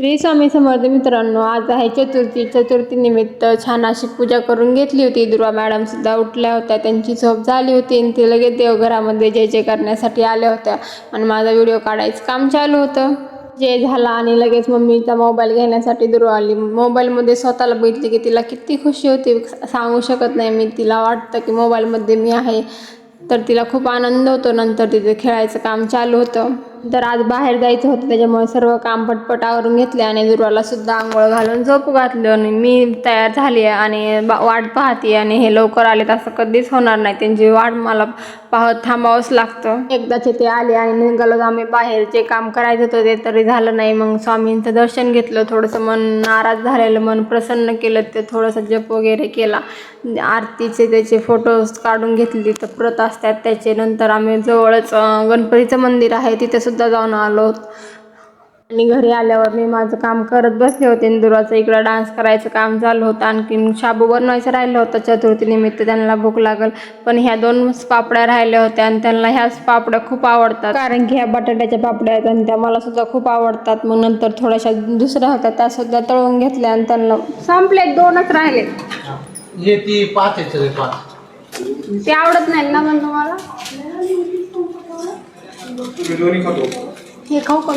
श्री स्वामी समर्थ मित्रांनो, आज आहे चतुर्थी. चतुर्थीनिमित्त छान अशी पूजा करून घेतली होती. दुर्वा मॅडम सुद्धा उठल्या होत्या, त्यांची झोप झाली होती आणि ते लगेच देवघरामध्ये जय जय करण्यासाठी आल्या होत्या आणि माझा व्हिडिओ काढायचं काम चालू होतं. जे झाला आणि लगेच मम्मीचा मोबाईल घेण्यासाठी दुर्वा आली. मोबाईलमध्ये स्वतःला बघितली की तिला किती खुशी होती, सांगू शकत नाही मी. तिला वाटतं की मोबाईलमध्ये मी आहे, तर तिला खूप आनंद होतो. नंतर तिचं खेळायचं काम चालू होतं. तर आज बाहेर जायचं होतं, त्याच्यामुळे सर्व काम पटपट आवरून घेतले आणि दुर्वाला सुद्धा आंघोळ घालून झोप घातलं आणि मी तयार झाली आणि वाट पाहते. आणि हे लवकर आलेत असं कधीच होणार नाही, त्यांची वाट मला पाहत थांबावंच लागतं. एकदाचे ते आले आणि निघालो आम्ही बाहेर. जे काम करायचं होतं ते तरी झालं नाही. मग स्वामींचं दर्शन घेतलं, थोडंसं मन नाराज झालेलं मन प्रसन्न केलं, ते थोडंसं जप वगैरे केला. आरतीचे त्याचे फोटोज काढून घेतले, तर प्रत असतात त्याचे. नंतर आम्ही जवळच गणपतीचं मंदिर आहे, तिथे सुद्धा जाऊन आलो. आणि घरी आल्यावर मी माझं काम करत बसले होते. दुर्वाचं इकडं डान्स करायचं काम चालू होतं. आणखीन शाबू बनवायचं राहिलं होतं, चतुर्थीनिमित्त त्यांना भूक लागल. पण ह्या 2 पापड्या राहिल्या होत्या आणि त्यांना ह्याच पापड्या खूप आवडतात, कारण की ह्या बटाट्याच्या पापड्या आहेत आणि त्या मला सुद्धा खूप आवडतात. मग नंतर थोड्याशा दुसऱ्या होत्या, त्या सुद्धा तळून घेतल्या आणि त्यांना संपले. 2च राहिले. हे ती 5 आहे, 5 ते आवडत नाही ना पण तुम्हाला. हे खाऊ का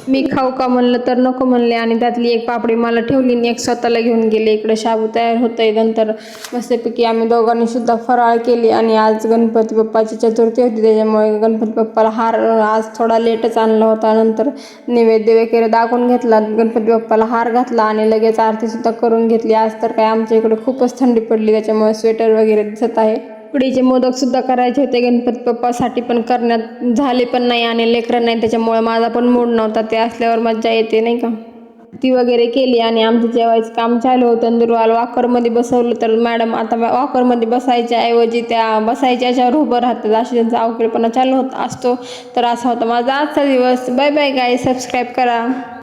मी खाऊ का म्हणलं तर नको म्हणले आणि त्यातली एक पापडी मला ठेवली आणि एक स्वतःला घेऊन गेले. इकडे शाबू तयार होतंय. नंतर मस्तपैकी आम्ही दोघांनी सुद्धा फराळ केली. आणि आज गणपती बाप्पाची चतुर्थी होती, त्याच्यामुळे गणपती बाप्पाला हार आज थोडा लेटच आणला होता. नंतर नैवेद्य वगैरे दाखवून घेतला, गणपती बाप्पाला हार घातला आणि लगेच आरती सुद्धा करून घेतली. आज तर काय आमच्या इकडे खूपच थंडी पडली, त्याच्यामुळे स्वेटर वगैरे दिसत आहे. उकडीचे मोदक सुद्धा करायचे होते गणपती बाप्पासाठी, पण करण्यात झाले पण नाही आणि लेकरं नाही, त्याच्यामुळे माझा पण मूड नव्हता. ते असल्यावर मज्जा येते नाही का. ती वगैरे केली आणि आमचं जेवायचं काम चालू होतं. दुर्वाला वॉकरमध्ये बसवलं, तर मॅडम आता वॉकरमध्ये बसायच्या ऐवजी त्या बसायच्या याच्यावर उभं राहतात, अशी त्यांचा अवघडपणा चालू असतो. तर असा होता माझा आजचा दिवस. बाय बाय गाईज, सबस्क्राईब करा.